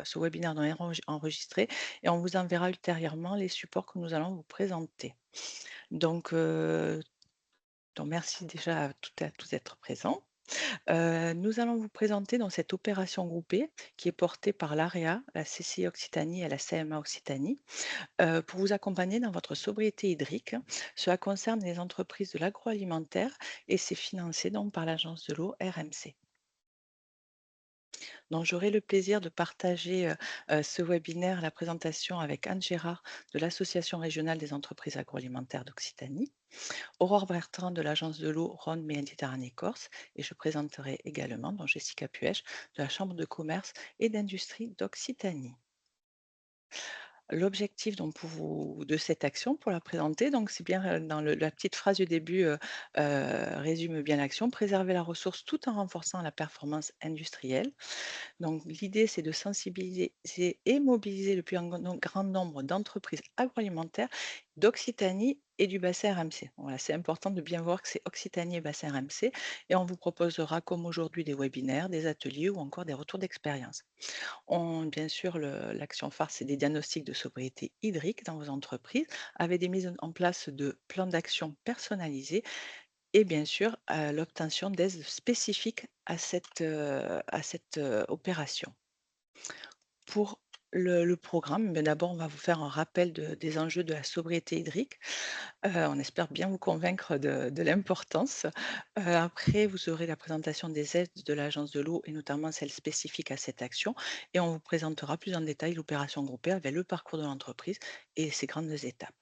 ce webinaire doit être enregistré et on vous enverra ultérieurement les supports que nous allons vous présenter. Donc, merci déjà à tous d'être présents. Nous allons vous présenter dans cette opération groupée qui est portée par l'AREA, la CCI Occitanie et la CMA Occitanie, pour vous accompagner dans votre sobriété hydrique. Cela concerne les entreprises de l'agroalimentaire et c'est financé donc par l'agence de l'eau RMC. Donc j'aurai le plaisir de partager, ce webinaire, la présentation avec Anne Gérard de l'Association régionale des entreprises agroalimentaires d'Occitanie, Aurore Bertrand de l'agence de l'eau Rhône-Méditerranée-Corse et je présenterai également donc Jessica Puech de la Chambre de commerce et d'industrie d'Occitanie. L'objectif donc de cette action, pour la présenter, donc c'est bien, dans la petite phrase du début, résume bien l'action: préserver la ressource tout en renforçant la performance industrielle. Donc l'idée, c'est de sensibiliser et mobiliser le plus grand nombre d'entreprises agroalimentaires d'Occitanie et du bassin RMC. Voilà, c'est important de bien voir que c'est Occitanie et bassin RMC et on vous proposera, comme aujourd'hui, des webinaires, des ateliers ou encore des retours d'expérience. Bien sûr, l'action phare, c'est des diagnostics de sobriété hydrique dans vos entreprises avec des mises en place de plans d'action personnalisés et bien sûr, l'obtention d'aides spécifiques à cette, opération. Pour le programme, d'abord, on va vous faire un rappel des enjeux de la sobriété hydrique. On espère bien vous convaincre de l'importance. Après, vous aurez la présentation des aides de l'Agence de l'eau et notamment celles spécifiques à cette action et on vous présentera plus en détail l'opération groupée avec le parcours de l'entreprise et ses grandes étapes.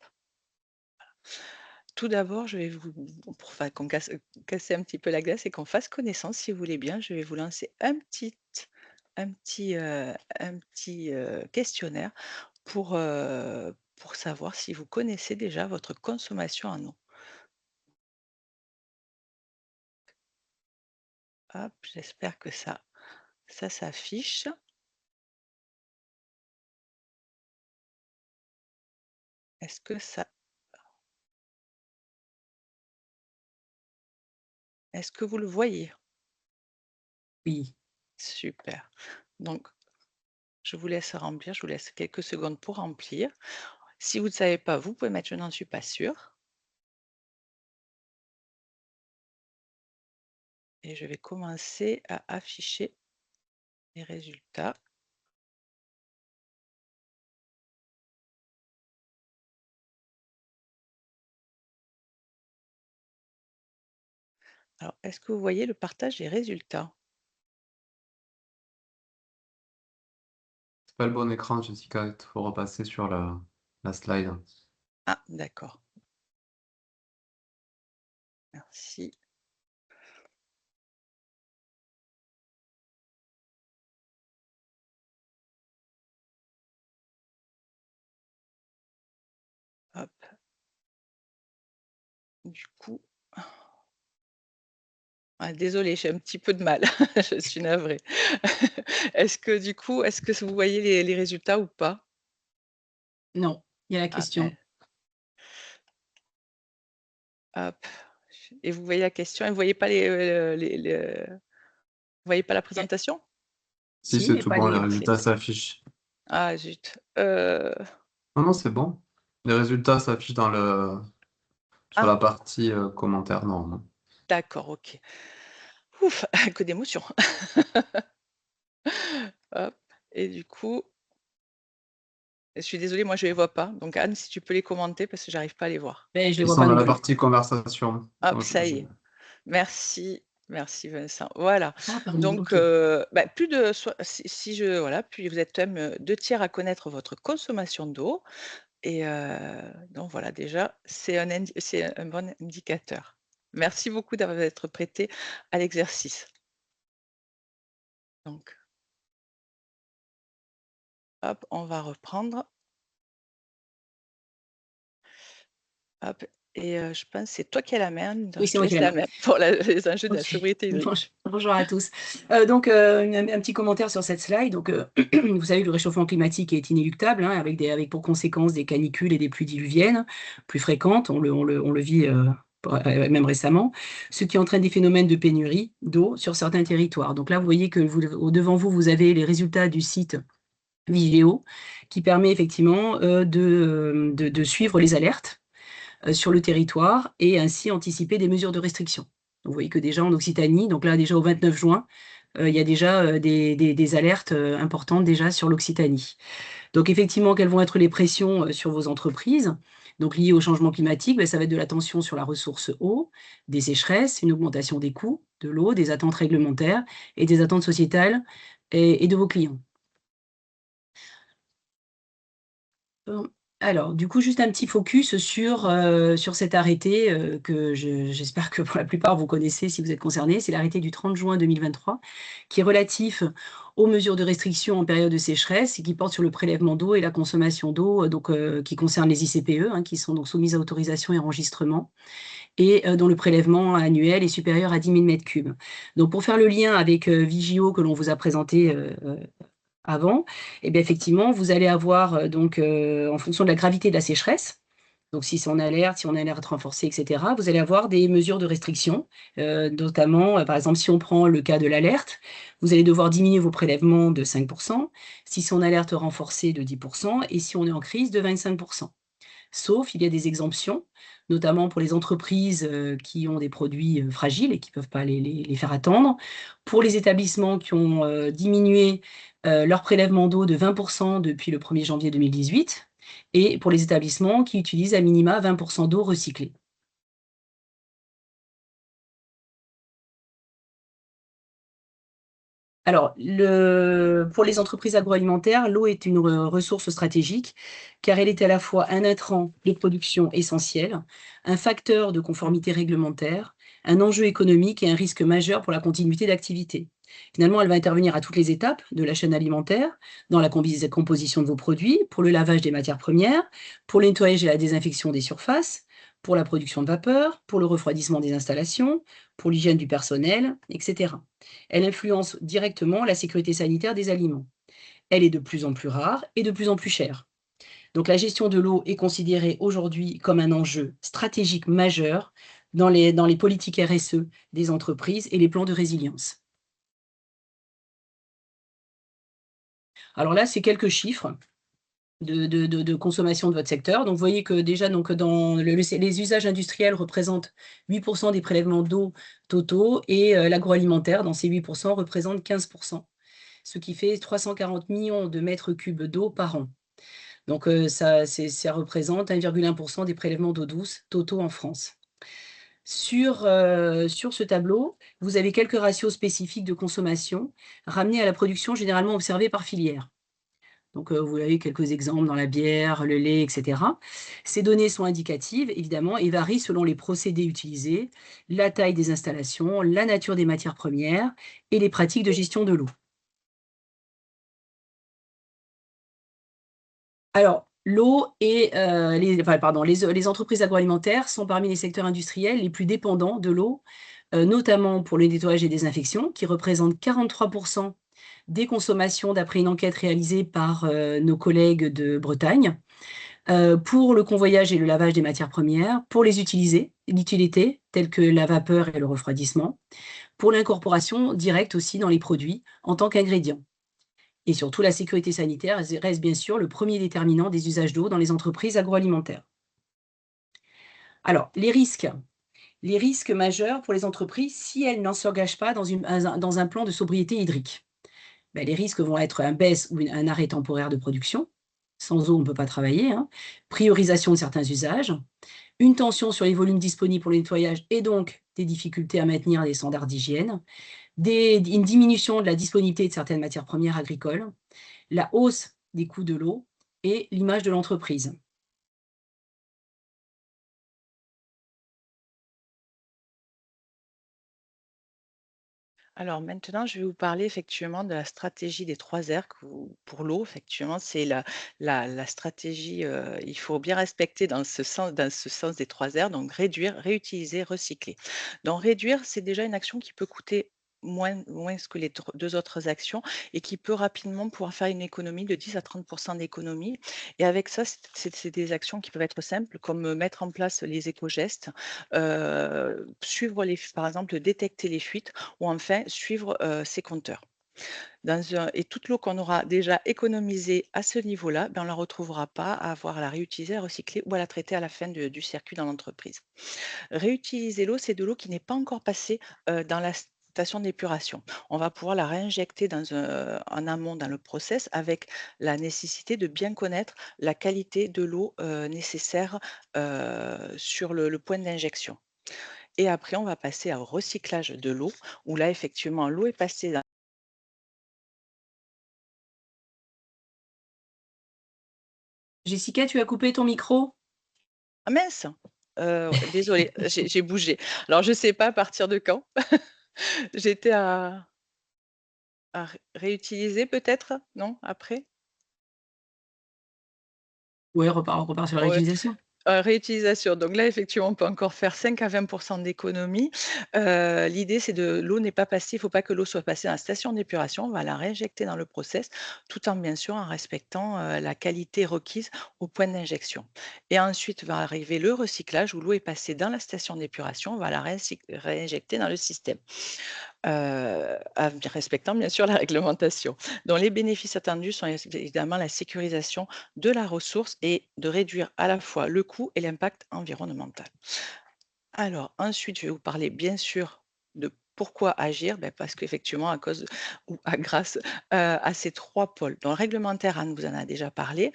Tout d'abord, je vais vous pour qu'on casser un petit peu la glace et qu'on fasse connaissance, si vous voulez bien, je vais vous lancer un petit, questionnaire pour savoir si vous connaissez déjà votre consommation en eau. Hop, j'espère que ça s'affiche. Est-ce que ça est-ce que vous le voyez? Oui, Super. Donc je vous laisse remplir, je vous laisse quelques secondes pour remplir. Si vous ne savez pas, vous pouvez mettre: «Je n'en suis pas sûr» et je vais commencer à afficher les résultats. Alors, est-ce que vous voyez le partage des résultats? c'est pas le bon écran, Jessica, il faut repasser sur la slide. Ah, d'accord, merci. Hop, du coup désolée, j'ai un petit peu de mal, je suis navrée. Est-ce que vous voyez les résultats ou pas? Non, il y a la Ah question. ben, hop, et vous voyez la question et vous voyez pas vous voyez pas la Il y a présentation? Si, si, c'est mais tout pas bon, les les reflets. résultats s'affichent. Ah zut, Non, non, c'est bon. Les résultats s'affichent sur ah la partie, commentaires normalement. d'accord, OK. Ouf, que d'émotion. Hop et du coup, je suis désolée, moi je les vois pas, donc Anne, si tu peux les commenter parce que j'arrive pas à les voir. Beh, je les Ils vois sont pas dans non la plus. partie conversation. Hop, Moi, ça je y est. Merci, merci Vincent. Voilà, Ah pardon, donc OK. plus de soi si je voilà, puis vous êtes quand même, 2 tiers à connaître votre consommation d'eau et donc voilà, déjà, c'est un bon indicateur. Merci beaucoup d'avoir être prêté à l'exercice. Donc hop, on va reprendre. Hop et je pense que c'est toi qui as la main, donc Oui, je c'est te moi qui laisse ai la la main. main pour les enjeux de la OK. sobriété hydrique. Bonjour à tous. Donc, un petit commentaire sur cette slide. Donc, vous savez, le réchauffement climatique est inéluctable, hein, avec pour conséquence des canicules et des pluies diluviennes plus fréquentes. On le vit, même récemment, ce qui entraîne des phénomènes de pénurie d'eau sur certains territoires. Donc là, vous voyez que devant vous, vous avez les résultats du site Vigéo, qui permet effectivement, de suivre les alertes, sur le territoire et ainsi anticiper des mesures de restriction. Vous voyez que déjà en Occitanie, donc là déjà au 29 juin, il y a déjà, des alertes, importantes déjà sur l'Occitanie. Donc effectivement, quelles vont être les pressions, sur vos entreprises? Donc liées au changement climatique, ça va être de la tension sur la ressource eau, des sécheresses, une augmentation des coûts de l'eau, des attentes réglementaires et des attentes sociétales et de vos clients. Hem, alors du coup, juste un petit focus sur cet arrêté, que j'espère que pour la plupart vous connaissez si vous êtes concernés. C'est l'arrêté du 30 juin 2023 qui est relatif aux mesures de restriction en période de sécheresse et qui porte sur le prélèvement d'eau et la consommation d'eau, qui concerne les ICPE, hein, qui sont donc soumises à autorisation et enregistrement et dont le prélèvement annuel est supérieur à 10 000 m3. Donc pour faire le lien avec, Vigio que l'on vous a présenté, avant, et bien effectivement, vous allez avoir, donc, en fonction de la gravité de la sécheresse, donc si c'est en alerte renforcée et cetera, vous allez avoir des mesures de restriction, notamment, par exemple, si on prend le cas de l'alerte, vous allez devoir diminuer vos prélèvements de 5 si c'est en alerte renforcée de 10 et si on est en crise de 25. Sauf, il y a des exemptions, notamment pour les entreprises, qui ont des produits, fragiles et qui ne peuvent pas les faire attendre. Pour les établissements qui ont, diminué, leur prélèvement d'eau de 20 depuis le 1er janvier 2018 et pour les établissements qui utilisent à minima 20 d'eau recyclée. Alors, pour les entreprises agroalimentaires, l'eau est une ressource stratégique car elle est à la fois un intrant de production essentiel, un facteur de conformité réglementaire, un enjeu économique et un risque majeur pour la continuité d'activité. Finalement, elle va intervenir à toutes les étapes de la chaîne alimentaire, dans la composition de vos produits, pour le lavage des matières premières, pour le nettoyage et la désinfection des surfaces, pour la production de vapeur, pour le refroidissement des installations, pour l'hygiène du personnel, etc. Elle influence directement la sécurité sanitaire des aliments. Elle est de plus en plus rare et de plus en plus chère. Donc la gestion de l'eau est considérée aujourd'hui comme un enjeu stratégique majeur dans les politiques RSE des entreprises et les plans de résilience. Alors là, c'est quelques chiffres de consommation de votre secteur. Donc vous voyez que déjà donc dans les usages industriels représentent 8 des prélèvements d'eau totaux et l'agroalimentaire dans ces 8 représente 15 ce qui fait 340 millions de mètres cubes d'eau par an. Donc ça représente 1,1 des prélèvements d'eau douce totaux en France. Sur ce tableau, vous avez quelques ratios spécifiques de consommation ramenés à la production généralement observée par filière. Donc vous avez quelques exemples dans la bière, le lait et cetera. Ces données sont indicatives évidemment et varient selon les procédés utilisés, la taille des installations, la nature des matières premières et les pratiques de gestion de l'eau. Alors, l'eau et les entreprises agroalimentaires sont parmi les secteurs industriels les plus dépendants de l'eau, notamment pour le nettoyage et désinfection, qui représentent 43 des consommations d'après une enquête réalisée par, nos collègues de Bretagne, pour le convoyage et le lavage des matières premières, pour les utilités telles que la vapeur et le refroidissement, pour l'incorporation directe aussi dans les produits en tant qu'ingrédient. Et surtout, la sécurité sanitaire reste bien sûr le premier déterminant des usages d'eau dans les entreprises agroalimentaires. Alors, les risques majeurs pour les entreprises si elles n'en s'engagent pas dans un plan de sobriété hydrique. Les risques vont être un baisse ou un arrêt temporaire de production. Sans eau, on ne peut pas travailler, hein. Priorisation de certains usages. Une tension sur les volumes disponibles pour le nettoyage et donc des difficultés à maintenir des standards d'hygiène. Une diminution de la disponibilité de certaines matières premières agricoles, la hausse des coûts de l'eau et l'image de l'entreprise. Alors maintenant, je vais vous parler effectivement de la stratégie des 3 R pour l'eau. Effectivement, c'est la stratégie, il faut bien respecter dans ce sens des 3 R, donc réduire, réutiliser, recycler. Donc réduire, c'est déjà une action qui peut coûter moins que les 2 autres actions et qui peut rapidement pouvoir faire une économie de 10 à 30 d'économie et avec ça, c'est des actions qui peuvent être simples comme, mettre en place les éco-gestes, suivre par exemple, détecter les fuites ou enfin suivre, ses compteurs. Et toute l'eau qu'on aura déjà économisée à ce niveau-là, ben, on ne la retrouvera pas à avoir à la réutiliser, à recycler ou à la traiter à la fin du circuit dans l'entreprise. Réutiliser l'eau, c'est de l'eau qui n'est pas encore passée dans la station d'épuration. On va pouvoir la réinjecter en amont dans le process avec la nécessité de bien connaître la qualité de l'eau nécessaire sur le point d'injection. Et après, on va passer au recyclage de l'eau, où là, effectivement, l'eau est passée dans... Jessica, tu as coupé ton micro? Ah mince! Ouais, désolée, j'ai bougé. Alors je ne sais pas à partir de quand. J'étais à réutiliser peut-être? Non, après? Ouais, on repart sur la Ouais. réutilisation. Réutilisation, donc là, effectivement, on peut encore faire 5 à 20 d'économie. L'idée, c'est de l'eau n'est pas passée, il ne faut pas que l'eau soit passée dans la station d'épuration. On va la réinjecter dans le process, tout en bien sûr, en respectant, la qualité requise au point d'injection. Et ensuite va arriver le recyclage où l'eau est passée dans la station d'épuration, on va la réinjecter dans le système. Respectant bien sûr la réglementation. Donc les bénéfices attendus sont évidemment la sécurisation de la ressource et de réduire à la fois le coût et l'impact environnemental. Alors ensuite, je vais vous parler bien sûr de pourquoi agir? Parce qu'effectivement à cause ou à grâce, à ces 3 pôles. Dans le réglementaire, Anne vous en a déjà parlé,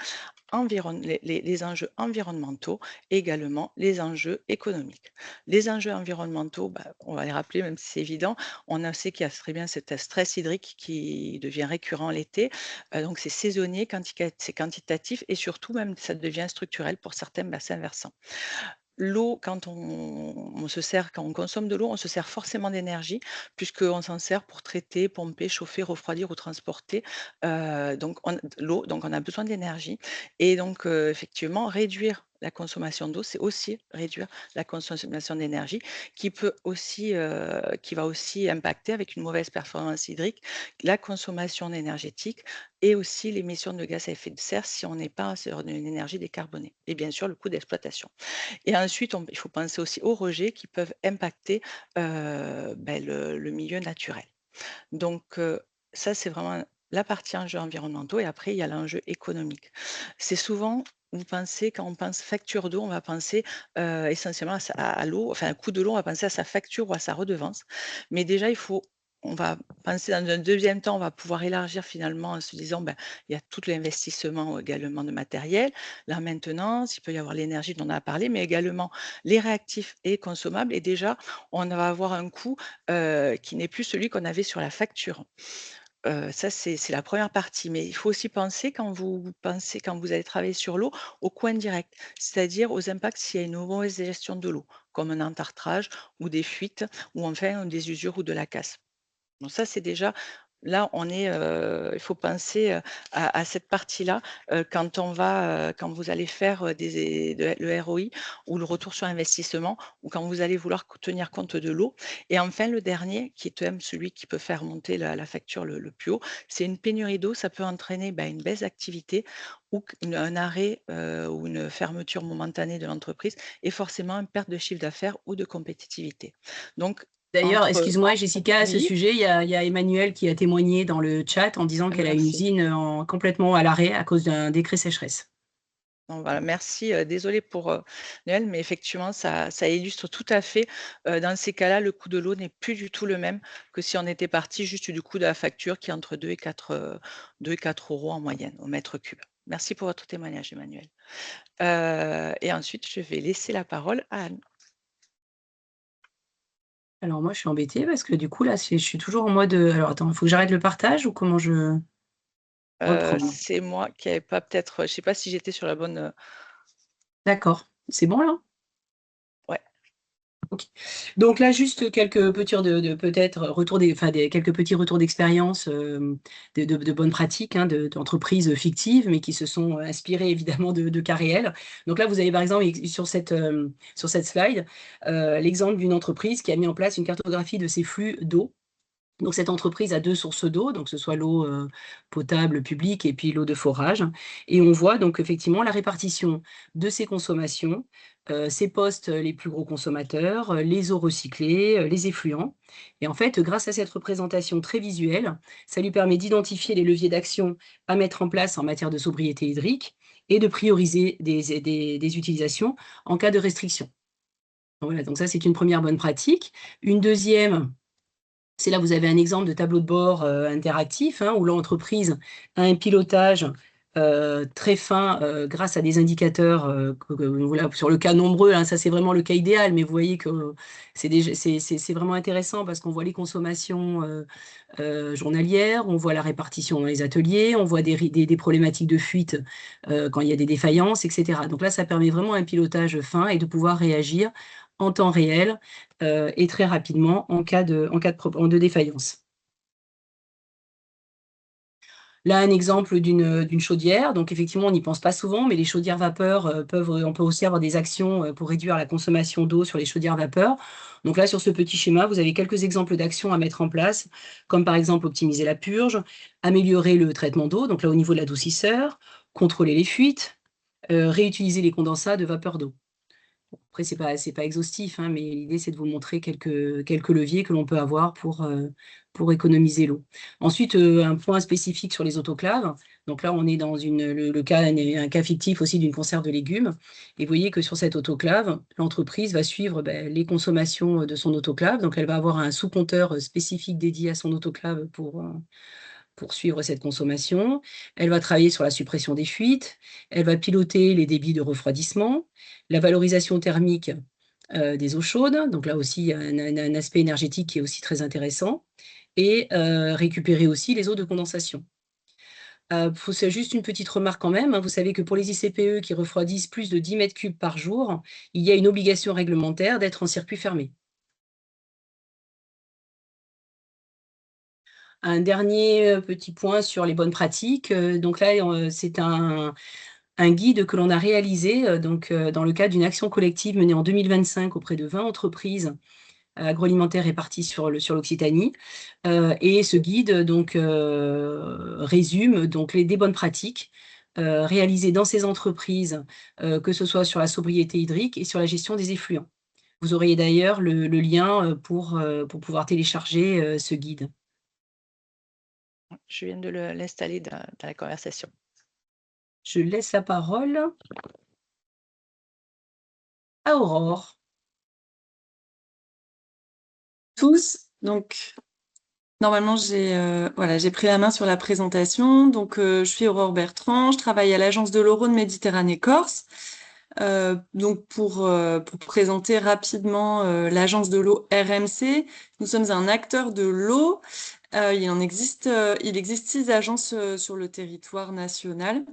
les enjeux environnementaux et également les enjeux économiques. Les enjeux environnementaux, on va les rappeler, même si c'est évident. On a sait qu'il y a très bien cet stress hydrique qui devient récurrent l'été. Donc c'est saisonnier, c'est quantitatif et surtout même ça devient structurel pour certains bassins versants. L'eau, quand on consomme de l'eau, on se sert forcément d'énergie puisqu'on s'en sert pour traiter, pomper, chauffer, refroidir ou transporter, donc on a besoin d'énergie et donc effectivement réduire la consommation d'eau, c'est aussi réduire la consommation d'énergie qui va aussi impacter avec une mauvaise performance hydrique, la consommation énergétique et aussi l'émission de gaz à effet de serre si on n'est pas sur une énergie décarbonée et bien sûr le coût d'exploitation. Et ensuite, il faut penser aussi aux rejets qui peuvent impacter, le milieu naturel. Donc, ça, c'est vraiment la partie enjeux environnementaux et après, il y a l'enjeu économique. C'est souvent, quand on pense facture d'eau, on va penser, essentiellement à l'eau, enfin, un coût de l'eau, on va penser à sa facture ou à sa redevance. Mais déjà, on va penser dans un deuxième temps, on va pouvoir élargir finalement en se disant, il y a tout l'investissement également de matériel, la maintenance, il peut y avoir l'énergie dont on a parlé, mais également les réactifs et consommables et déjà, on va avoir un coût qui n'est plus celui qu'on avait sur la facture. Ça, c'est la première partie, mais il faut aussi penser quand vous allez travailler sur l'eau, aux coûts indirects, c'est-à-dire aux impacts s'il y a une mauvaise gestion de l'eau, comme un entartrage ou des fuites ou enfin des usures ou de la casse. Donc ça, c'est déjà là, il faut penser, à cette partie-là, quand vous allez faire, le ROI ou le retour sur investissement ou quand vous allez vouloir tenir compte de l'eau et enfin le dernier qui est quand même celui qui peut faire monter la facture le plus haut, c'est une pénurie d'eau. Ça peut entraîner, une baisse d'activité ou un arrêt, ou une fermeture momentanée de l'entreprise et forcément une perte de chiffre d'affaires ou de compétitivité. Donc D'ailleurs, entre excuse-moi Jessica, à ce oui? sujet, il y a Emmanuel qui a témoigné dans le chat en disant qu'elle a une Merci. usine complètement à l'arrêt à cause d'un décret sécheresse. Bon voilà, merci, désolée pour, Noël, mais effectivement ça illustre tout à fait, dans ces cas-là, le coût de l'eau n'est plus du tout le même que si on était parti juste du coût de la facture qui est entre 2 et 4 € en moyenne au mètre cube. Merci pour votre témoignage, Emmanuel. Et ensuite, je vais laisser la parole à Anne. Alors moi, je suis embêtée parce que du coup, là, je suis toujours en mode, alors attends, il faut que j'arrête le partage ou comment je reprends? C'est moi qui n'avais pas peut-être, je sais pas si j'étais sur la bonne, D'accord, c'est bon là? ouais. OK. Donc là, juste quelques petits peut-être retours quelques petits retours d'expérience, de bonnes pratiques, hein, d'entreprises fictives, mais qui se sont inspirées évidemment de cas réels. Donc là, vous avez par exemple sur cette slide, l'exemple d'une entreprise qui a mis en place une cartographie de ses flux d'eau Donc cette entreprise a 2 sources d'eau, donc que ce soit l'eau, potable publique et puis l'eau de forage, et on voit donc effectivement la répartition de ces consommations, ces postes les plus gros consommateurs, les eaux recyclées, les effluents, et en fait, grâce à cette représentation très visuelle, ça lui permet d'identifier les leviers d'action à mettre en place en matière de sobriété hydrique et de prioriser des utilisations en cas de restriction. Voilà, donc ça, c'est une première bonne pratique. Une deuxième, c'est là, vous avez un exemple de tableau de bord interactif, hein, où l'entreprise a un pilotage très fin grâce à des indicateurs voilà, sur le cas nombreux, hein, ça c'est vraiment le cas idéal, mais vous voyez que c'est vraiment intéressant parce qu'on voit les consommations journalières, on voit la répartition dans les ateliers, on voit des problématiques de fuite quand il y a des défaillances, etc. Donc là, ça permet vraiment un pilotage fin et de pouvoir réagir en temps réel et très rapidement en cas de défaillance. Là, un exemple d'une chaudière. Donc, effectivement, on n'y pense pas souvent, mais les chaudières vapeur on peut aussi avoir des actions pour réduire la consommation d'eau sur les chaudières vapeur. Donc là, sur ce petit schéma, vous avez quelques exemples d'actions à mettre en place, comme par exemple optimiser la purge, améliorer le traitement d'eau, donc là au niveau de l'adoucisseur, contrôler les fuites, réutiliser les condensats de vapeur d'eau. Après, c'est pas exhaustif, hein, mais l'idée, c'est de vous montrer quelques leviers que l'on peut avoir pour économiser l'eau. Ensuite, un point spécifique sur les autoclaves. Donc là, on est dans un cas fictif aussi d'une conserve de légumes. Et vous voyez que sur cette autoclave, l'entreprise va suivre les consommations de son autoclave. Donc, elle va avoir un sous-compteur spécifique dédié à son autoclave pour suivre cette consommation. Elle va travailler sur la suppression des fuites, elle va piloter les débits de refroidissement, la valorisation thermique des eaux chaudes, donc là aussi il y a un aspect énergétique qui est aussi très intéressant, et récupérer aussi les eaux de condensation. C'est juste une petite remarque quand même, hein, vous savez que pour les ICPE qui refroidissent plus de 10 mètres cubes par jour, il y a une obligation réglementaire d'être en circuit fermé. Un dernier petit point sur les bonnes pratiques. Donc là, c'est un guide que l'on a réalisé dans le cadre d'une action collective menée en 2025 auprès de 20 entreprises agroalimentaires réparties sur l'Occitanie. Et ce guide résume des bonnes pratiques réalisées dans ces entreprises, que ce soit sur la sobriété hydrique et sur la gestion des effluents. Vous auriez d'ailleurs le lien pour pouvoir télécharger ce guide. Je viens de l'installer dans la conversation. Je laisse la parole à Aurore. Tous. Donc, normalement, j'ai pris la main sur la présentation. Donc, je suis Aurore Bertrand, je travaille à l'agence de l'eau Rhône Méditerranée Corse. Donc, pour présenter rapidement l'agence de l'eau RMC, nous sommes un acteur de l'eau. Il existe 6 agences sur le territoire national.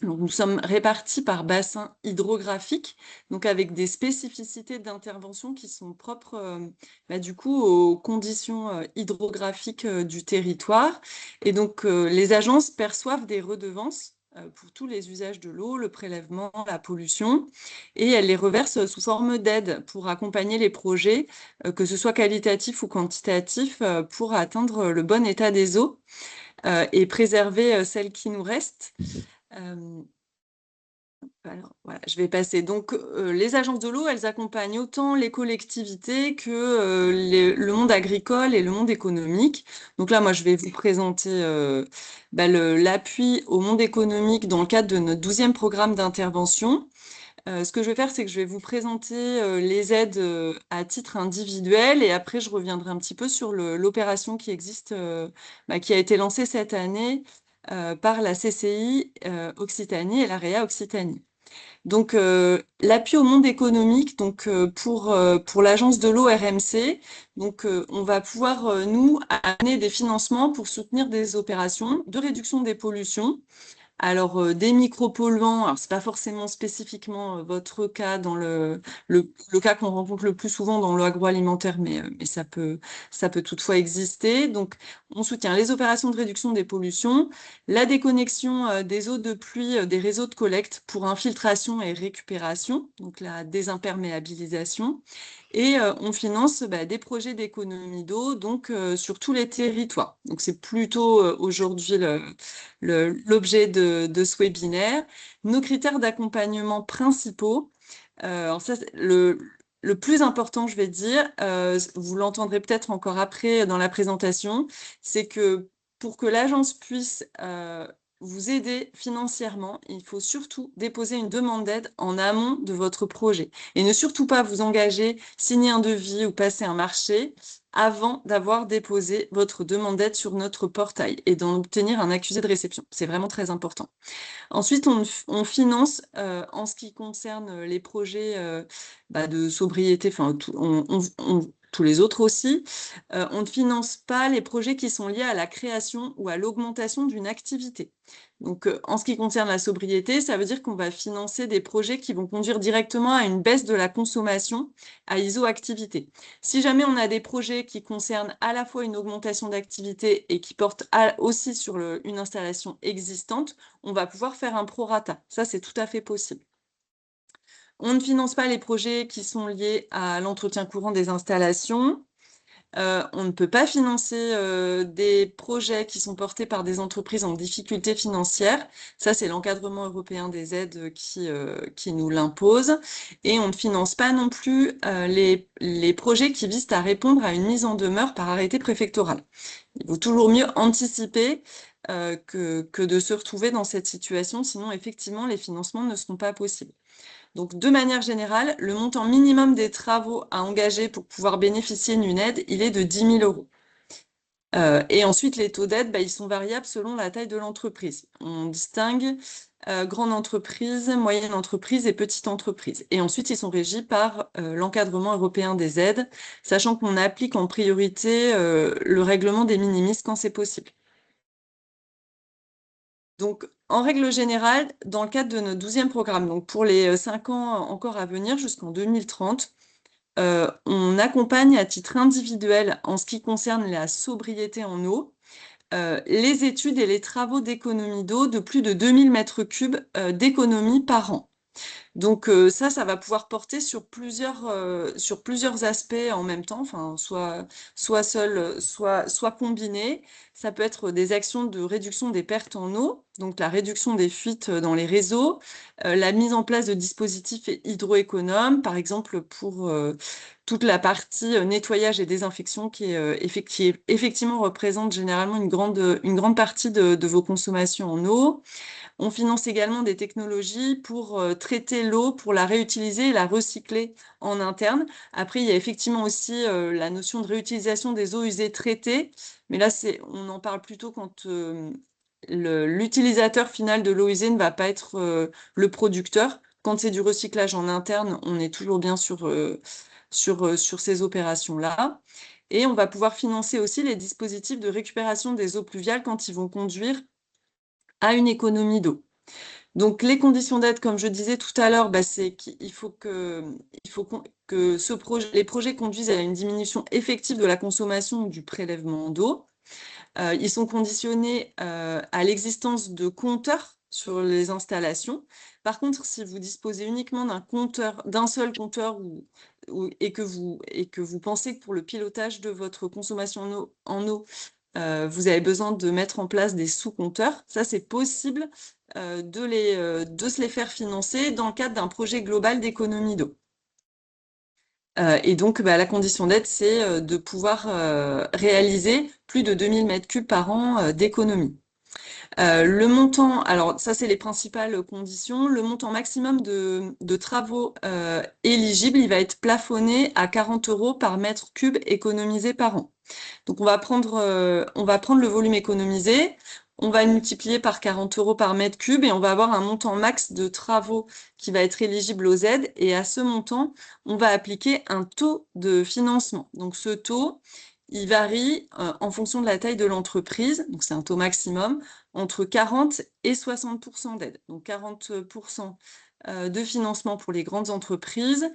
Donc, nous sommes répartis par bassin hydrographique, donc avec des spécificités d'intervention qui sont propres du coup aux conditions hydrographiques du territoire. Et donc, les agences perçoivent des redevances pour tous les usages de l'eau, le prélèvement, la pollution, et elles les reversent sous forme d'aide pour accompagner les projets, que ce soit qualitatif ou quantitatif, pour atteindre le bon état des eaux et préserver celles qui nous restent. Alors, voilà, je vais passer. Donc, les agences de l'eau, elles accompagnent autant les collectivités que le monde agricole et le monde économique. Donc là, moi, je vais vous présenter l'appui au monde économique dans le cadre de notre 12e programme d'intervention. Ce que je vais faire, c'est que je vais vous présenter les aides à titre individuel et après, je reviendrai un petit peu sur l'opération qui existe, qui a été lancée cette année par la CCI Occitanie et l'AREA Occitanie. Donc, l'appui au monde économique, donc pour l'agence de l'eau RMC, donc on va pouvoir nous amener des financements pour soutenir des opérations de réduction des pollutions. Alors, des micropolluants, alors c'est pas forcément spécifiquement votre cas dans le cas qu'on rencontre le plus souvent dans l'agroalimentaire, mais ça peut toutefois exister. Donc, on soutient les opérations de réduction des pollutions, la déconnexion des eaux de pluie des réseaux de collecte pour infiltration et récupération, donc la désimperméabilisation, Et on finance des projets d'économie d'eau donc sur tous les territoires. Donc c'est plutôt aujourd'hui l'objet de ce webinaire. Nos critères d'accompagnement principaux, alors ça, le plus important, je vais dire, vous l'entendrez peut-être encore après dans la présentation, c'est que pour que l'agence puisse vous aider financièrement, il faut surtout déposer une demande d'aide en amont de votre projet et ne surtout pas vous engager, signer un devis ou passer un marché avant d'avoir déposé votre demande d'aide sur notre portail et d'en obtenir un accusé de réception. C'est vraiment très important. Ensuite, on finance en ce qui concerne les projets de sobriété, enfin tous les autres aussi. On ne finance pas les projets qui sont liés à la création ou à l'augmentation d'une activité. Donc, en ce qui concerne la sobriété, ça veut dire qu'on va financer des projets qui vont conduire directement à une baisse de la consommation à iso-activité. Si jamais on a des projets qui concernent à la fois une augmentation d'activité et qui portent aussi sur une installation existante, on va pouvoir faire un prorata. Ça, c'est tout à fait possible. On ne finance pas les projets qui sont liés à l'entretien courant des installations. On ne peut pas financer des projets qui sont portés par des entreprises en difficulté financière. Ça, c'est l'encadrement européen des aides qui nous l'impose. Et on ne finance pas non plus les projets qui visent à répondre à une mise en demeure par arrêté préfectoral. Il vaut toujours mieux anticiper que de se retrouver dans cette situation, sinon effectivement les financements ne seront pas possibles. Donc de manière générale, le montant minimum des travaux à engager pour pouvoir bénéficier d'une aide, il est de 10 000 euros. Et ensuite, les taux d'aide, ils sont variables selon la taille de l'entreprise. On distingue grande entreprise, moyenne entreprise et petite entreprise. Et ensuite, ils sont régis par l'encadrement européen des aides, sachant qu'on applique en priorité le règlement des minimis quand c'est possible. Donc, en règle générale, dans le cadre de notre 12e programme, donc pour les 5 ans encore à venir jusqu'en 2030, on accompagne à titre individuel en ce qui concerne la sobriété en eau, les études et les travaux d'économie d'eau de plus de 2000 mètres cubes d'économie par an. Donc ça va pouvoir porter sur plusieurs aspects en même temps, enfin soit seul, soit combiné. Ça peut être des actions de réduction des pertes en eau, donc la réduction des fuites dans les réseaux, la mise en place de dispositifs hydroéconomes, par exemple pour toute la partie nettoyage et désinfection qui effectivement représente généralement une grande partie de vos consommations en eau. On finance également des technologies pour traiter l'eau, pour la réutiliser et la recycler en interne. Après, il y a effectivement aussi la notion de réutilisation des eaux usées traitées, mais là, on en parle plutôt quand l'utilisateur final de l'eau usée ne va pas être le producteur. Quand c'est du recyclage en interne, on est toujours bien sur ces opérations-là. Et on va pouvoir financer aussi les dispositifs de récupération des eaux pluviales quand ils vont conduire à une économie d'eau. Donc, les conditions d'aide, comme je disais tout à l'heure, c'est qu'il faut que les projets conduisent à une diminution effective de la consommation ou du prélèvement d'eau. Ils sont conditionnés à l'existence de compteurs sur les installations. Par contre, si vous disposez uniquement d'un seul compteur et que vous pensez que pour le pilotage de votre consommation en eau, vous avez besoin de mettre en place des sous-compteurs, ça c'est possible de se les faire financer dans le cadre d'un projet global d'économie d'eau. Et donc, la condition d'aide, c'est de pouvoir réaliser plus de 2000 mètres cubes par an d'économie. Le montant, alors ça c'est les principales conditions, le montant maximum de travaux éligibles, il va être plafonné à 40 € par mètre cube économisé par an. Donc on va prendre le volume économisé, on va le multiplier par 40 € par mètre cube et on va avoir un montant max de travaux qui va être éligible aux aides. Et à ce montant, on va appliquer un taux de financement. Donc ce taux, il varie en fonction de la taille de l'entreprise, donc c'est un taux maximum, entre 40 et 60% d'aide. Donc 40% de financement pour les grandes entreprises,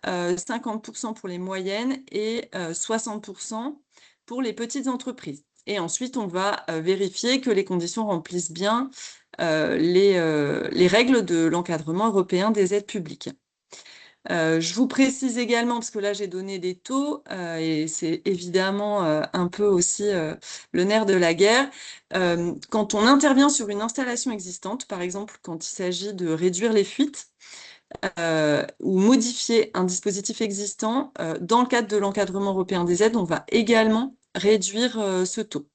50% pour les moyennes et 60% pour les petites entreprises. Et ensuite, on va vérifier que les conditions remplissent bien les règles de l'encadrement européen des aides publiques. Je vous précise également, parce que là j'ai donné des taux, et c'est évidemment un peu aussi le nerf de la guerre. Quand on intervient sur une installation existante, par exemple quand il s'agit de réduire les fuites, ou modifier un dispositif existant, dans le cadre de l'encadrement européen des aides, on va également réduire ce taux.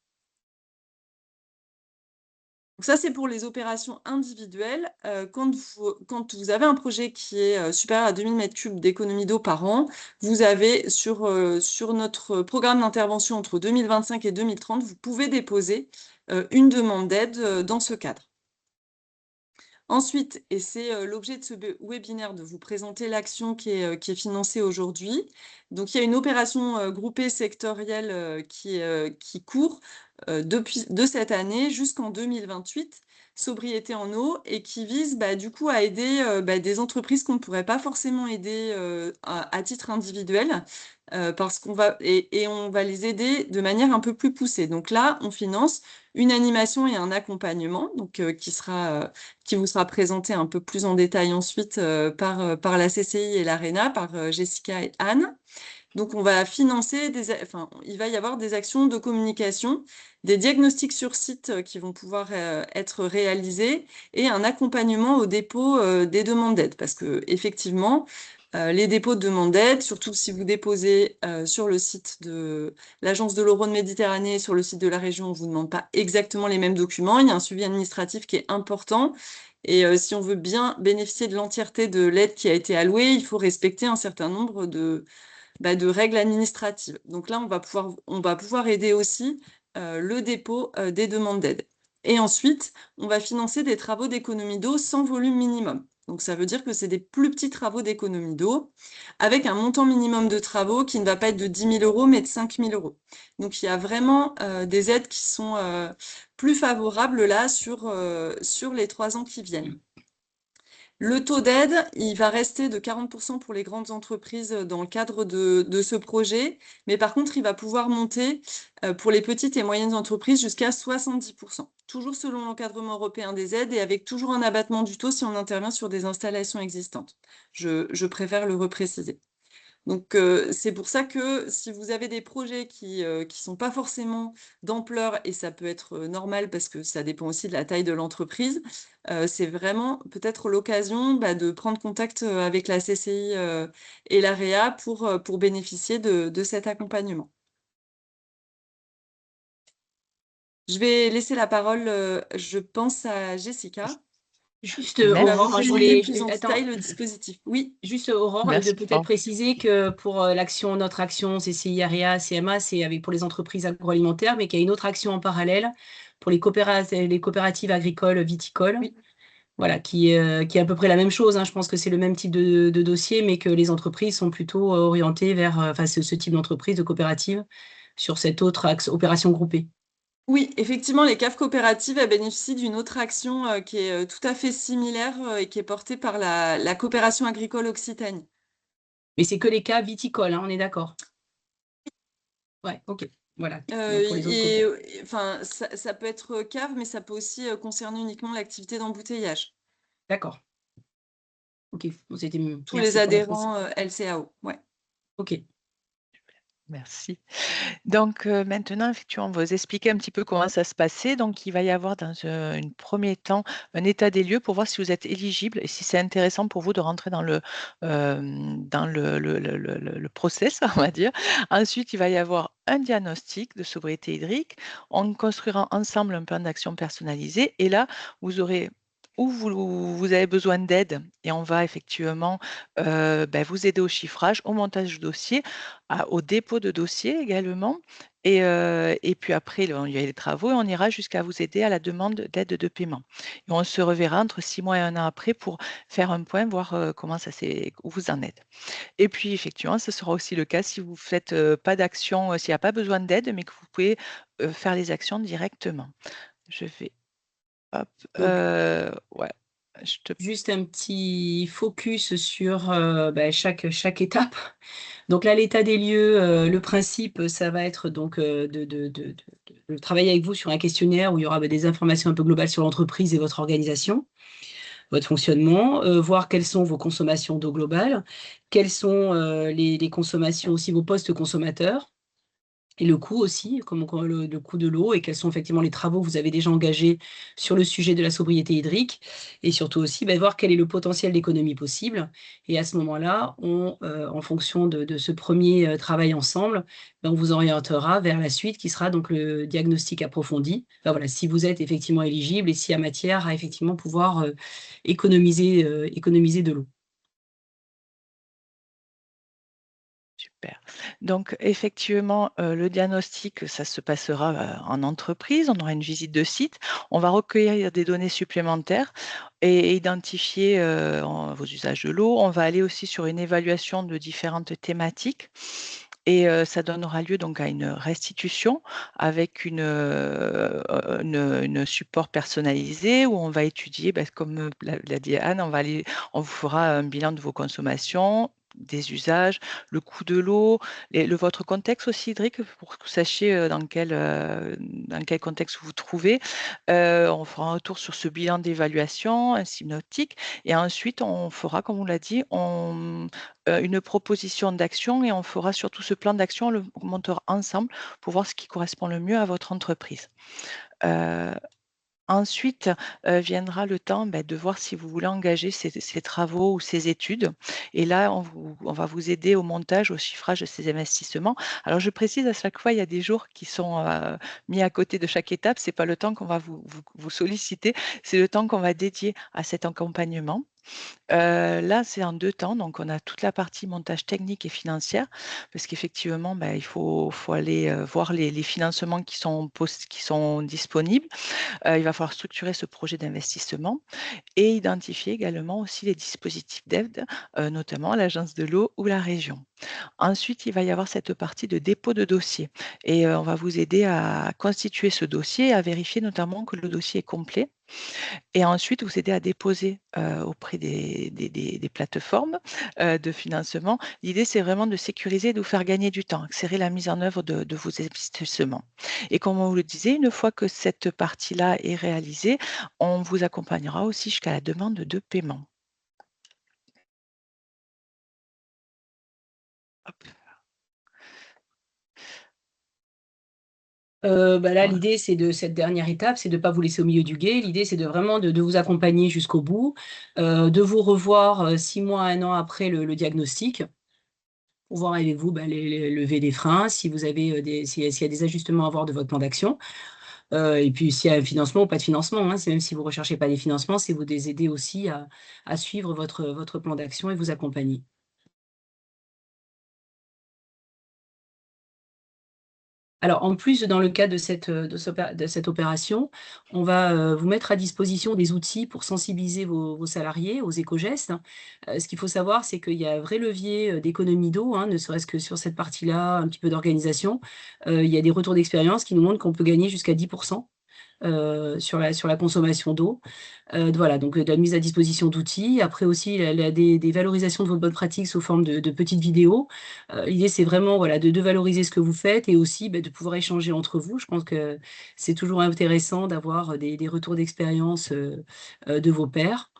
Donc ça, c'est pour les opérations individuelles. Quand vous avez un projet qui est supérieur à 2000 m3 d'économie d'eau par an, vous avez sur notre programme d'intervention entre 2025 et 2030, vous pouvez déposer une demande d'aide dans ce cadre. Ensuite, et c'est l'objet de ce webinaire, de vous présenter l'action qui est financée aujourd'hui. Donc, il y a une opération groupée sectorielle qui court de cette année jusqu'en 2028, sobriété en eau, et qui vise du coup à aider des entreprises qu'on ne pourrait pas forcément aider à titre individuel, parce qu'on va les aider de manière un peu plus poussée. Donc là, on finance une animation et un accompagnement, donc qui vous sera présenté un peu plus en détail ensuite par la CCI et l'ARENA, par Jessica et Anne. Donc, on va financer il va y avoir des actions de communication, des diagnostics sur site qui vont pouvoir être réalisés et un accompagnement au dépôt des demandes d'aide. Parce que effectivement, les dépôts de demandes d'aide, surtout si vous déposez sur le site de l'Agence de l'eau Rhône Méditerranée, sur le site de la région, on ne vous demande pas exactement les mêmes documents. Il y a un suivi administratif qui est important. Et si on veut bien bénéficier de l'entièreté de l'aide qui a été allouée, il faut respecter un certain nombre de règles administratives. Donc là, on va pouvoir aider aussi le dépôt des demandes d'aide. Et ensuite, on va financer des travaux d'économie d'eau sans volume minimum. Donc ça veut dire que c'est des plus petits travaux d'économie d'eau avec un montant minimum de travaux qui ne va pas être de 10 000 euros, mais de 5 000 euros. Donc il y a vraiment des aides qui sont plus favorables là sur les 3 ans qui viennent. Le taux d'aide, il va rester de 40% pour les grandes entreprises dans le cadre de ce projet, mais par contre, il va pouvoir monter pour les petites et moyennes entreprises jusqu'à 70%, toujours selon l'encadrement européen des aides et avec toujours un abattement du taux si on intervient sur des installations existantes. Je préfère le repréciser. Donc, c'est pour ça que si vous avez des projets qui sont pas forcément d'ampleur, et ça peut être normal parce que ça dépend aussi de la taille de l'entreprise, c'est vraiment peut-être l'occasion de prendre contact avec la CCI et l'AREA pour bénéficier de cet accompagnement. Je vais laisser la parole, je pense, à Jessica. Juste, Qui va vous Aurore, je présenter voulais. plus en Attends, détail le dispositif. Oui, juste Aurore, de Merci. peut-être préciser que pour notre action CCI, AREA, CMA, c'est pour les entreprises agroalimentaires, mais qu'il y a une autre action en parallèle pour les coopératives agricoles viticoles. Oui. Voilà, qui est à peu près la même chose, hein. Je pense que c'est le même type de dossier, mais que les entreprises sont plutôt orientées vers ce type d'entreprise, de coopérative, sur cette autre opération groupée. Oui, effectivement, les caves coopératives elles bénéficient d'une autre action qui est tout à fait similaire et qui est portée par la coopération agricole Occitanie. Mais c'est que les cas viticoles, hein, on est d'accord? Ouais, ok. Voilà. Donc, pour les autres Enfin, ça peut être cave, mais ça peut aussi concerner uniquement l'activité d'embouteillage. D'accord. Ok, bon, c'était mieux. Tous Merci les pour la précision. adhérents LCAO. Ouais. Ok. Merci. Donc maintenant, effectivement, on va vous expliquer un petit peu comment ça se passait. Donc, il va y avoir dans un premier temps un état des lieux pour voir si vous êtes éligible et si c'est intéressant pour vous de rentrer dans le process, on va dire. Ensuite, il va y avoir un diagnostic de sobriété hydrique. On construira ensemble un plan d'action personnalisé et là, vous aurez où vous avez besoin d'aide et on va effectivement vous aider au chiffrage, au montage du dossier, au dépôt de dossier également. Et puis après, il y a les travaux et on ira jusqu'à vous aider à la demande d'aide de paiement. Et on se reverra entre 6 mois et 1 an après pour faire un point, voir comment où vous en êtes. Et puis effectivement, ce sera aussi le cas si vous ne faites pas d'action, s'il n'y a pas besoin d'aide, mais que vous pouvez faire les actions directement. Je vais... Hop, ouais. Juste un petit focus sur chaque étape. Donc là, l'état des lieux, le principe, ça va être donc de travailler avec vous sur un questionnaire où il y aura des informations un peu globales sur l'entreprise et votre organisation. votre fonctionnement, voir quelles sont vos consommations d'eau globales, quelles sont les consommations aussi, vos postes consommateurs, et le coût aussi, le coût de l'eau, et quels sont effectivement les travaux que vous avez déjà engagés sur le sujet de la sobriété hydrique, et surtout aussi voir quel est le potentiel d'économie possible. Et à ce moment-là, en fonction de ce premier travail ensemble, on vous orientera vers la suite qui sera donc le diagnostic approfondi. Voilà, si vous êtes effectivement éligible et s'il y a matière à effectivement pouvoir économiser de l'eau. Super. Donc effectivement, le diagnostic, ça se passera, en entreprise. On aura une visite de site. On va recueillir des données supplémentaires et identifier, vos usages de l'eau. On va aller aussi sur une évaluation de différentes thématiques et ça donnera lieu donc à une restitution avec une support personnalisé où on va étudier, comme l'a dit Anne, on vous fera un bilan de vos consommations, des usages, le coût de l'eau et votre contexte aussi hydrique pour que vous sachiez, dans quel contexte vous vous trouvez. On fera un retour sur ce bilan d'évaluation, un synoptique et ensuite on fera, comme on l'a dit, une proposition d'action et on fera surtout ce plan d'action, on le montera ensemble pour voir ce qui correspond le mieux à votre entreprise. Heu Ensuite, viendra le temps, de voir si vous voulez engager ces travaux ou ces études et là, on va vous aider au montage, au chiffrage de ces investissements. Alors je précise à chaque fois, il y a des jours qui sont, mis à côté de chaque étape. C'est pas le temps qu'on va vous solliciter, c'est le temps qu'on va dédier à cet accompagnement. Là, c'est en 2 temps, donc on a toute la partie montage technique et financière parce qu'effectivement, il faut aller, voir les financements qui sont disponibles. Il va falloir structurer ce projet d'investissement et identifier également aussi les dispositifs d'aide, notamment l'agence de l'eau ou la région. Ensuite, il va y avoir cette partie de dépôt de dossier et on va vous aider à constituer ce dossier, à vérifier notamment que le dossier est complet et ensuite vous aider à déposer, auprès des plateformes, de financement. L'idée, c'est vraiment de sécuriser et de vous faire gagner du temps, accélérer la mise en œuvre de vos investissements et comme on vous le disait, une fois que cette partie-là est réalisée, on vous accompagnera aussi jusqu'à la demande de paiement. Hop. Là, Voilà. l'idée, cette dernière étape, c'est de ne pas vous laisser au milieu du gué. L'idée, c'est vraiment de vous accompagner jusqu'au bout, de vous revoir 6 mois, 1 an après le diagnostic, pour voir avec vous les lever des freins, si vous avez s'il y a des ajustements à avoir de votre plan d'action. Et puis, s'il y a un financement ou pas de financement, hein, même si vous ne recherchez pas des financements, c'est vous aider aussi à suivre votre plan d'action et vous accompagner. Alors, en plus, dans le cadre de cette opération, on va vous mettre à disposition des outils pour sensibiliser vos salariés aux éco-gestes. Ce qu'il faut savoir, c'est qu'il y a un vrai levier d'économie d'eau, hein, ne serait-ce que sur cette partie-là, un petit peu d'organisation. Il y a des retours d'expérience qui nous montrent qu'on peut gagner jusqu'à 10% sur la consommation d'eau. Voilà, donc de la mise à disposition d'outils. Après aussi, des valorisations de vos bonnes pratiques sous forme de petites vidéos. L'idée, c'est vraiment voilà, de valoriser ce que vous faites et aussi de pouvoir échanger entre vous. Je pense que c'est toujours intéressant d'avoir des retours d'expérience de vos pairs.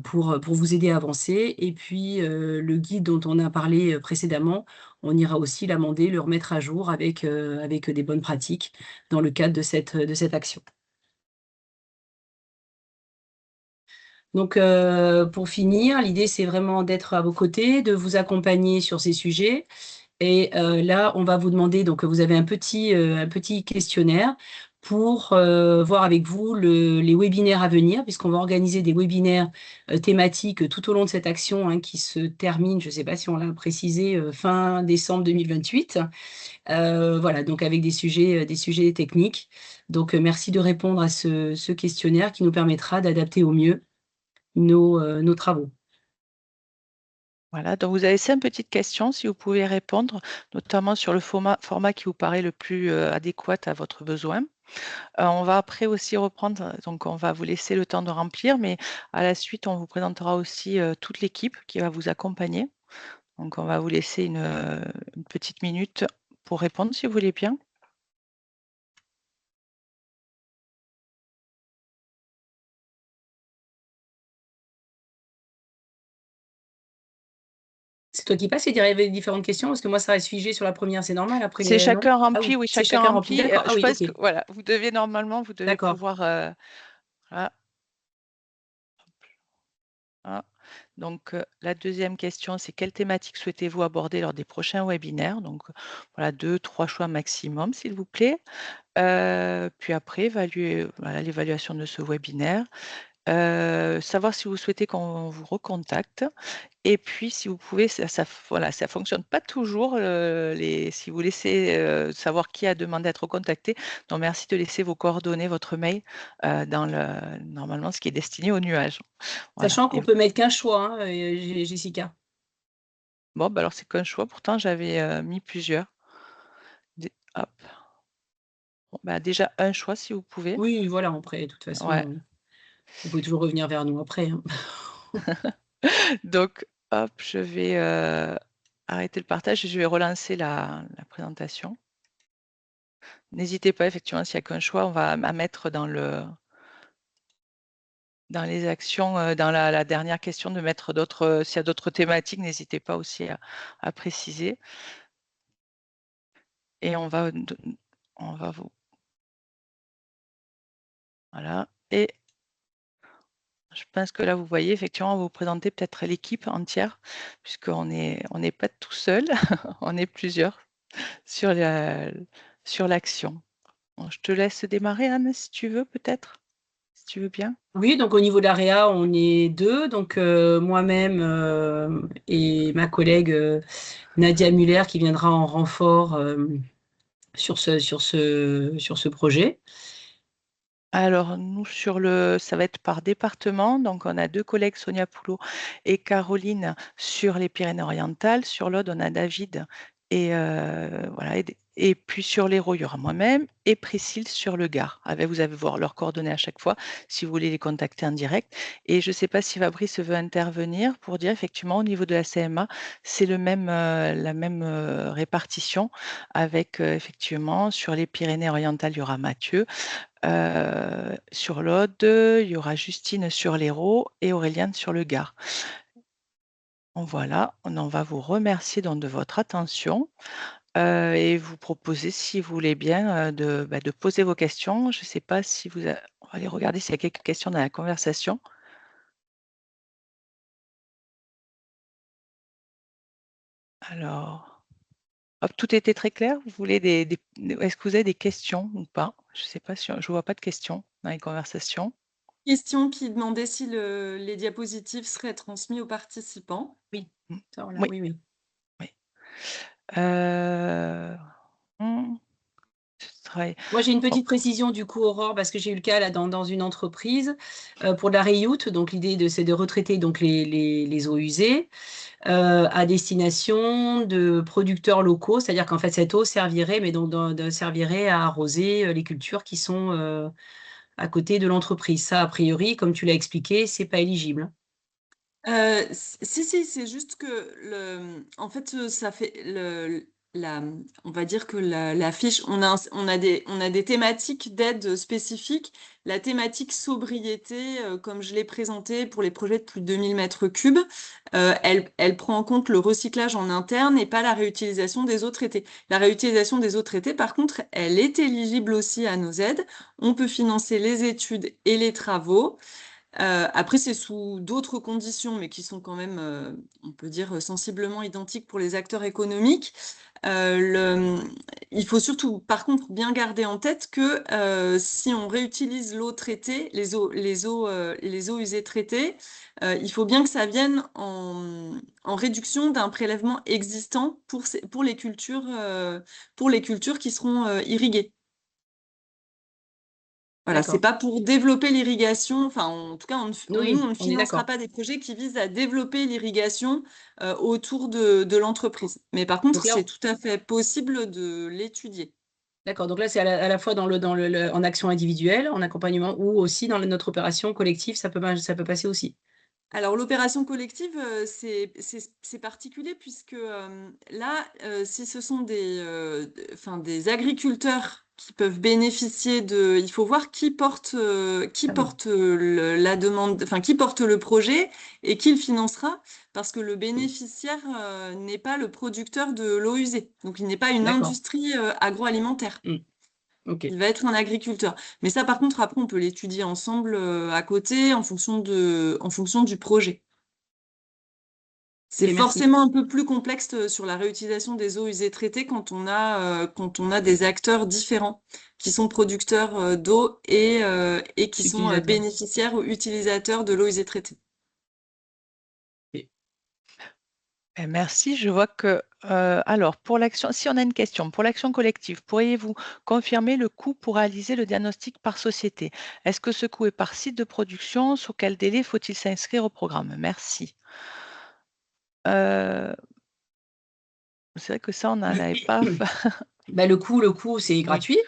Pour vous aider à avancer. Et puis, le guide dont on a parlé précédemment, on ira aussi l'amender, le remettre à jour avec des bonnes pratiques dans le cadre de cette action. Donc, pour finir, l'idée, c'est vraiment d'être à vos côtés, de vous accompagner sur ces sujets. Et là, on va vous demander, donc vous avez un petit questionnaire pour voir avec vous les webinaires à venir, puisqu'on va organiser des webinaires thématiques tout au long de cette action hein, qui se termine, je ne sais pas si on l'a précisé, fin décembre 2028. Voilà, donc avec des sujets techniques. Donc, merci de répondre à ce questionnaire qui nous permettra d'adapter au mieux nos travaux. Voilà, donc vous avez 5 petites questions, si vous pouvez répondre, notamment sur le format qui vous paraît le plus, adéquat à votre besoin. On va après aussi reprendre, donc on va vous laisser le temps de remplir, mais à la suite, on vous présentera aussi, toute l'équipe qui va vous accompagner. Donc on va vous laisser une petite minute pour répondre si vous voulez bien. C'est toi qui passes et les différentes questions? Parce que moi, ça reste figé sur la première, c'est normal après C'est les non? chacun Ah remplit, oui, oui, c'est chacun chacun rempli, remplit. d'accord. Ah Je oui, pense OK, que voilà, vous devez d'accord. pouvoir, voilà, hein. Donc, la deuxième question, c'est: quelle thématique souhaitez-vous aborder lors des prochains webinaires? Donc, voilà, 2-3 choix maximum, s'il vous plaît. Puis après, voilà, l'évaluation de ce webinaire. Savoir si vous souhaitez qu'on vous recontacte. Et puis, si vous pouvez, voilà, ça fonctionne pas toujours, si vous laissez, savoir qui a demandé à être contacté. Donc merci de laisser vos coordonnées, votre mail, dans normalement, ce qui est destiné au nuage. Voilà. Sachant Et qu'on peut mettre qu'un choix, hein, Jessica. bon, bah, alors c'est qu'un choix, pourtant j'avais, mis plusieurs. Hop. Bon, bah, déjà un choix si vous pouvez. Oui, voilà, après, de toute Ouais. façon, vous pouvez toujours revenir vers nous après, hein. Donc hop, je vais, arrêter le partage et je vais relancer la présentation. N'hésitez pas, effectivement, s'il y a qu'un choix, on va à mettre dans les actions, dans la dernière question, de mettre d'autres, s'il y a d'autres thématiques, n'hésitez pas aussi à préciser. Et on va vous voilà. Et je pense que là, vous voyez, effectivement, on va vous présenter peut-être l'équipe entière, puisqu'on on n'est pas tout seul, on est plusieurs sur l'action. Bon, je te laisse démarrer, Anne, si tu veux, peut-être? Si tu veux bien? Oui, donc au niveau de l'AREA, on est 2, donc moi-même, et ma collègue, Nadia Muller, qui viendra en renfort, sur ce projet. Alors nous, ça va être par département, donc on a 2 collègues, Sonia Poulot et Caroline, sur les Pyrénées-Orientales. Sur l'Aude, on a David et voilà, et puis sur l'Hérault, il y aura moi-même et Priscille sur le Gard. Vous allez voir leurs coordonnées à chaque fois si vous voulez les contacter en direct. Et je ne sais pas si Fabrice veut intervenir pour dire, effectivement, au niveau de la CMA, c'est la même répartition avec, effectivement, sur les Pyrénées-Orientales, il y aura Mathieu. Sur l'Aude, il y aura Justine sur l'Hérault et Auréliane sur le Gard. Voilà, on en va vous remercier donc de votre attention, et vous proposer, si vous voulez bien, de poser vos questions. Je ne sais pas si on va aller regarder s'il y a quelques questions dans la conversation. Alors, hop, tout était très clair? Vous voulez est-ce que vous avez des questions ou pas? Je ne sais pas, si je ne vois pas de questions dans les conversations. Question qui demandait si les diapositives seraient transmises aux participants. Oui, Mmh. ça, voilà, Oui, oui, oui. oui. Heu, mmh, je travaille Moi, j'ai une oh, petite précision du coup, Aurore, parce que j'ai eu le cas là dans une entreprise, pour de la reuse. Donc l'idée c'est de retraiter donc les eaux usées, à destination de producteurs locaux. C'est-à-dire qu'en fait, cette eau servirait, mais donc servirait à arroser, les cultures qui sont, à côté de l'entreprise. Ça, a priori, comme tu l'as expliqué, c'est pas éligible. Si, c'est juste que en fait, ça fait on va dire que la fiche, on a des thématiques d'aide spécifiques. La thématique sobriété, comme je l'ai présentée pour les projets de plus de 2000 mètres cubes, elle prend en compte le recyclage en interne et pas la réutilisation des eaux traitées. La réutilisation des eaux traitées, par contre, elle est éligible aussi à nos aides. On peut financer les études et les travaux. Après, c'est sous d'autres conditions, mais qui sont quand même, on peut dire, sensiblement identiques pour les acteurs économiques. Il faut surtout, par contre, bien garder en tête que si on réutilise l'eau traitée, les eaux usées traitées, il faut bien que ça vienne en réduction d'un prélèvement existant pour les cultures qui seront irriguées. Voilà, c'est D'accord. pas pour développer l'irrigation, enfin en tout cas, nous, Oui, on ne on est financera d'accord. pas des projets qui visent à développer l'irrigation autour de l'entreprise. Mais par contre, Donc là, c'est tout à fait possible de l'étudier. d'accord, donc là, c'est à la fois en action individuelle, en accompagnement, ou aussi dans notre opération collective, ça peut passer aussi. Alors l'opération collective, c'est particulier puisque là, si ce sont des agriculteurs qui peuvent bénéficier de... Il faut voir qui porte, la demande, enfin, qui porte le projet et qui le financera, parce que le bénéficiaire n'est pas le producteur de l'eau usée. Donc, il n'est pas une D'accord. industrie agroalimentaire. OK. Il va être un agriculteur. Mais ça, par contre, après, on peut l'étudier ensemble à côté en fonction du projet. C'est OK, merci. forcément un peu plus complexe sur la réutilisation des eaux usées traitées quand on a des acteurs différents qui sont producteurs d'eau et qui sont Utilisateur. bénéficiaires ou utilisateurs de l'eau usée traitée. OK. Merci. Je vois que, alors, pour l'action, si on a une question, pour l'action collective, pourriez-vous confirmer le coût pour réaliser le diagnostic par société? Est-ce que ce coût est par site de production? Sur quel délai faut-il s'inscrire au programme? Merci. C'est vrai que ça, on n'en avait pas. Bah, le coût, c'est Oui. gratuit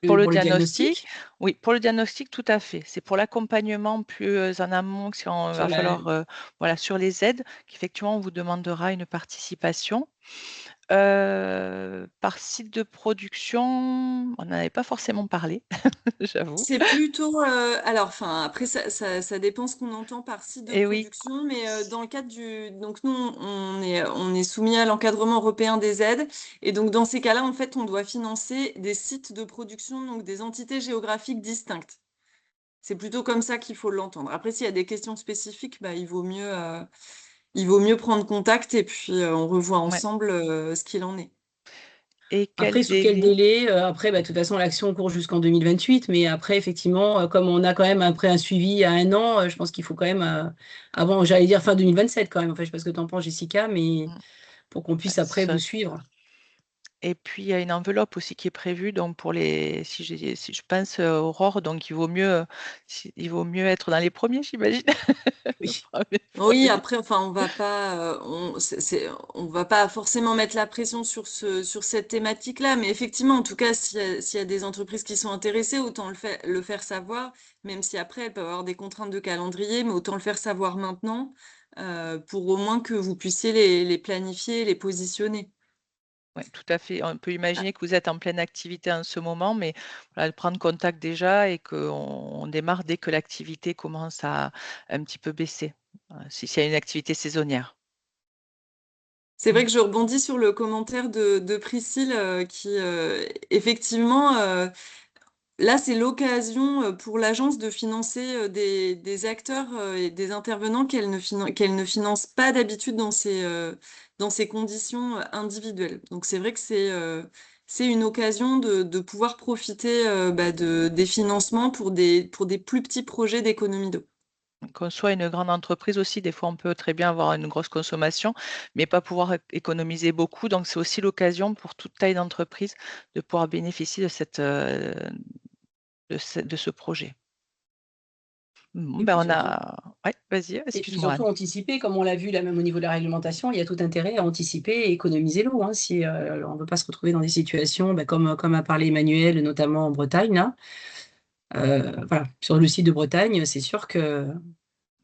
Pour le pour le diagnostic, diagnostic? oui, pour le diagnostic, tout à fait. C'est pour l'accompagnement plus en amont, si on Sur va la falloir, voilà, sur les aides, qu'effectivement, on vous demandera une participation. Par site de production, on n'en avait pas forcément parlé, j'avoue. C'est plutôt, alors, enfin, après, ça dépend ce qu'on entend par site de Et oui, production, mais dans le cadre donc nous, on est soumis à l'encadrement européen des aides, et donc dans ces cas-là, en fait, on doit financer des sites de production, donc des entités géographiques distinctes. C'est plutôt comme ça qu'il faut l'entendre. Après, s'il y a des questions spécifiques, bah, il vaut mieux prendre contact et puis on revoit ouais. ensemble ce qu'il en est. Et quel Après, sous quel délai? délai? Après, bah, de toute façon, l'action court jusqu'en 2028, mais après, effectivement, comme on a quand même après un suivi à 1 an, je pense qu'il faut quand même, avant, j'allais dire fin 2027 quand même. Enfin, je sais pas ce que tu en penses, Jessica, mais Mmh, pour qu'on ouais, puisse après vous ça. suivre. Et puis, il y a une enveloppe aussi qui est prévue, donc pour les si je pense, Aurore, donc il vaut mieux être dans les premiers, j'imagine? Oui. Pour Oui, les après, enfin, on va pas forcément mettre la pression sur cette thématique-là, mais effectivement, en tout cas, s'il y a des entreprises qui sont intéressées, autant le faire savoir, même si après, elles peuvent avoir des contraintes de calendrier, mais autant le faire savoir maintenant, pour au moins que vous puissiez les planifier, les positionner. Ouais, tout à fait. On peut imaginer que vous êtes en pleine activité en ce moment, mais voilà, de prendre contact déjà et qu'on démarre dès que l'activité commence à un petit peu baisser, s'il y a une activité saisonnière. C'est Mmh. vrai que je rebondis sur le commentaire de Priscille, qui, effectivement, là, c'est l'occasion pour l'agence de financer des acteurs et des intervenants qu'elle ne finance pas d'habitude dans ces conditions individuelles. Donc, c'est vrai que c'est une occasion de pouvoir profiter bah, des financements pour des plus petits projets d'économie d'eau. Qu'on soit une grande entreprise aussi, des fois, on peut très bien avoir une grosse consommation, mais pas pouvoir économiser beaucoup. Donc, c'est aussi l'occasion pour toute taille d'entreprise de pouvoir bénéficier de de ce projet. Bon, Et ben, puis on surtout a ouais, vas-y, et puis excuse-moi, surtout Anne. anticiper, comme on l'a vu là même au niveau de la réglementation, il y a tout intérêt à anticiper et économiser l'eau, hein, si, on ne veut pas se retrouver dans des situations, bah, comme a parlé Emmanuel, notamment en Bretagne là. Voilà, sur le site de Bretagne, c'est sûr que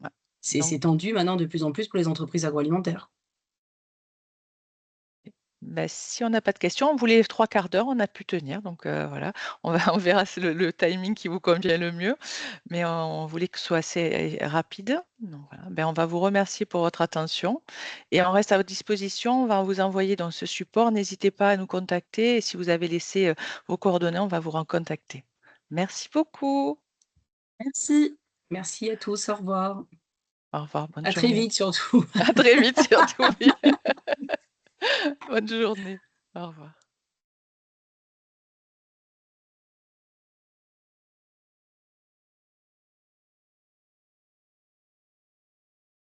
Ouais, c'est donc tendu maintenant de plus en plus pour les entreprises agroalimentaires. bah, si on n'a pas de questions, on voulait 3/4 d'heure, on a pu tenir, donc voilà. On verra si le timing qui vous convient le mieux, mais on voulait que ce soit assez rapide. Donc voilà, ben, on va vous remercier pour votre attention et on reste à votre disposition. On va vous envoyer dans ce support. N'hésitez pas à nous contacter et si vous avez laissé, vos coordonnées, on va vous recontacter. Merci beaucoup. Merci. Merci à tous, au revoir. Au revoir, bonne À très journée. vite surtout. À très vite surtout, oui. Bonne journée. Au revoir.